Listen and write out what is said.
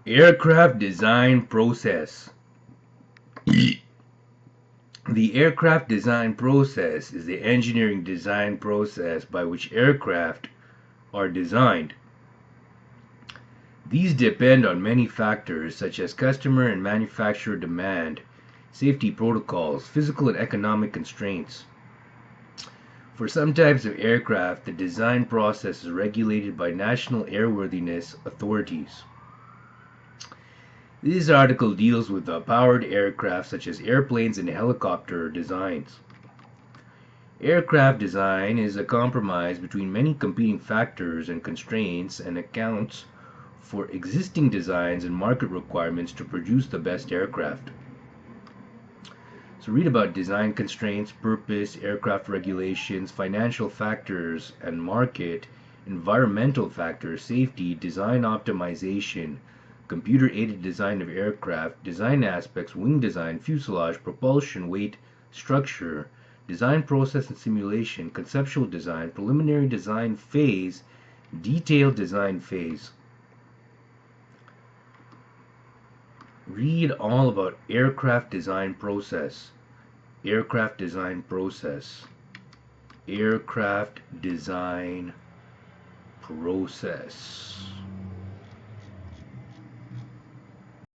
Aircraft design process. The aircraft design process is the engineering design process by which aircraft are designed. These depend on many factors such as customer and manufacturer demand, safety protocols, physical and economic constraints. For some types of aircraft, the design process is regulated by national airworthiness authorities. This article deals with powered aircraft such as airplanes and helicopter designs. Aircraft design is a compromise between many competing factors and constraints and accounts for existing designs and market requirements to produce the best aircraft. So read about design constraints, purpose, aircraft regulations, financial factors and market, environmental factors, safety, design optimization, computer-aided design of aircraft, design aspects, wing design, fuselage, propulsion, weight, structure, design process and simulation, conceptual design, preliminary design phase, detailed design phase. Read all about aircraft design process. Aircraft design process. Aircraft design process.